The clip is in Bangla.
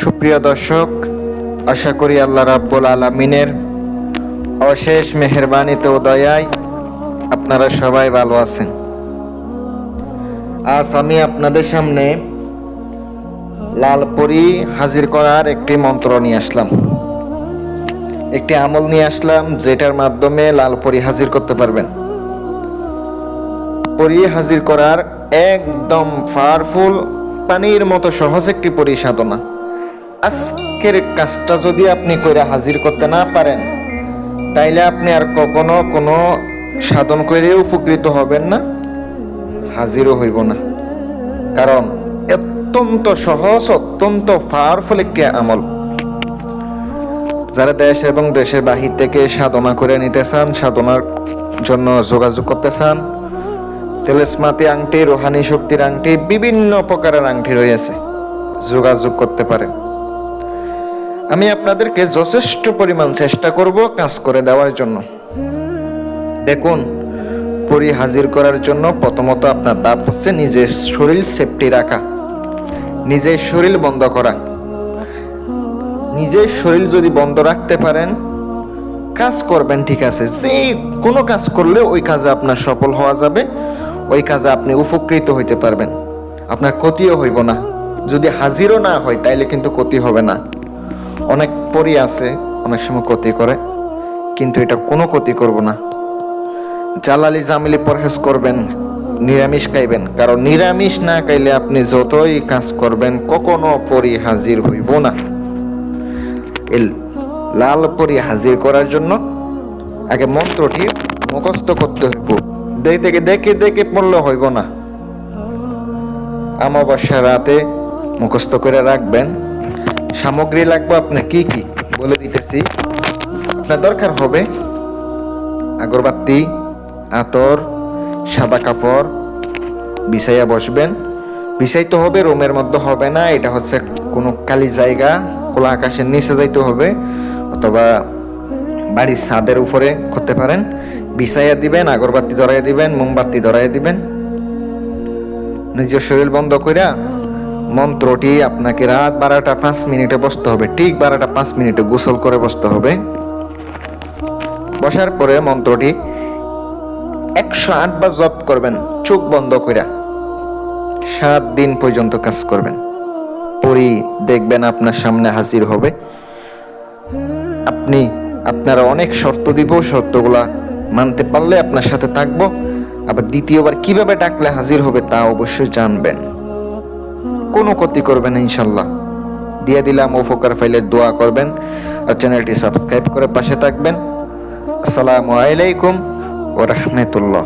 সুপ্রিয় দর্শক, আশা করি আল্লাহ রাব্বুল আলামিনের অশেষ মেহেরবানিতে ও দয়ায় আপনারা সবাই ভালো আছেন। আজ আমি আপনাদের সামনে লালপরি হাজির করার একটি মন্ত্র নিয়ে আসলাম, একটি আমল নিয়ে আসলাম যেটার মাধ্যমে লালপরি হাজির করতে পারবেন। পরি হাজির করার একদম পাওয়ারফুল, পানির মতো সহজ একটি পরি সাধনা। আজকের কাজটা যদি আপনি কইরা হাজির করতে না পারেন, তাইলে আপনি আর কখনো কোনো সাধন করে উপকৃত হবেন না, হাজিরও হইব না। কারণ অত্যন্ত সহজ, অত্যন্ত পাওয়ারফুল একটি আমল। যারা দেশ এবং দেশের বাহির থেকে সাধনা করে নিতে চান, সাধনার জন্য যোগাযোগ করতে চান, তেলেসমাতি আংটি, রোহানি শক্তির আংটি, বিভিন্ন প্রকারের আংটি রয়েছে, যোগাযোগ করতে পারেন। আমি আপনাদেরকে যথেষ্ট পরিমাণ চেষ্টা করব কাজ করে দেওয়ার জন্য। দেখুন, পরি হাজির করার জন্য প্রথমত আপনার ধাপ হচ্ছে নিজের শরীর সেফটি রাখা, নিজের শরীর বন্ধ করা। নিজের শরীর যদি বন্ধ রাখতে পারেন, কাজ করবেন, ঠিক আছে, যে কোনো কাজ করলে ওই কাজে আপনার সফল হওয়া যাবে, ওই কাজে আপনি উপকৃত হইতে পারবেন, আপনার ক্ষতিও হইব না। যদি হাজিরও না হয় তাইলে কিন্তু ক্ষতি হবে না। অনেক পরি আছে অনেক সময় ক্ষতি করে, কিন্তু এটা কোনো ক্ষতি করব না। জালালি জামিলি পরহেজ করবেন, নিরামিষ খাইবেন, কারণ নিরামিষ না খাইলে আপনি যতই কাজ করবেন কখনো পরি হাজির হইব না। এই লাল পরি হাজির করার জন্য আগে মন্ত্রটি মুখস্থ করতে হইব। দেখে দেখে পড়লে হইব না। অমাবস্যা রাতে মুখস্থ করে রাখবেন। সামগ্রী লাগবে আপনার কি কি বলে দিতেছি। আপনার দরকার হবে আগরবাতি, আতর, সাদা কাপড়। বিছাইয়া বসবেন। বিছাইতে হবে, রুমের মধ্যে হবে না, এটা হচ্ছে কোনো খালি জায়গা, খোলা আকাশের নিচে যাইতে হবে, অথবা বাড়ির ছাদের উপরে করতে পারেন। বিছাইয়া দিবেন, আগরবাতি ধরাইয়া দিবেন, মোমবাতি ধরাইয়া দিবেন। নিজের শরীর বন্ধ কইরা মন্ত্রটি আপনাকে রাত 12টা 5 মিনিটে বসতে হবে। ঠিক 12টা 5 মিনিটে গোসল করে বসতে হবে। বসার পরে মন্ত্রটি 108 বার জপ করবেন চোখ বন্ধ কইরা। 7 দিন পর্যন্ত কাজ করবেন। পরি দেখবেন আপনার সামনে হাজির হবে। আপনারা অনেক শর্ত দিব, শর্তগুলা মানতে পারলে আপনার সাথে থাকবো। আবার দ্বিতীয়বার কিভাবে ডাকলে হাজির হবে তা অবশ্যই জানবেন। কোনো ক্ষতি করবে না ইনশাল্লাহ। দিয়ে দিলাম, উপকার পাইলে দোয়া করবেন আর চ্যানেলটি সাবস্ক্রাইব করে পাশে থাকবেন। আসসালামু আলাইকুম ওয়া রাহমাতুল্লাহ।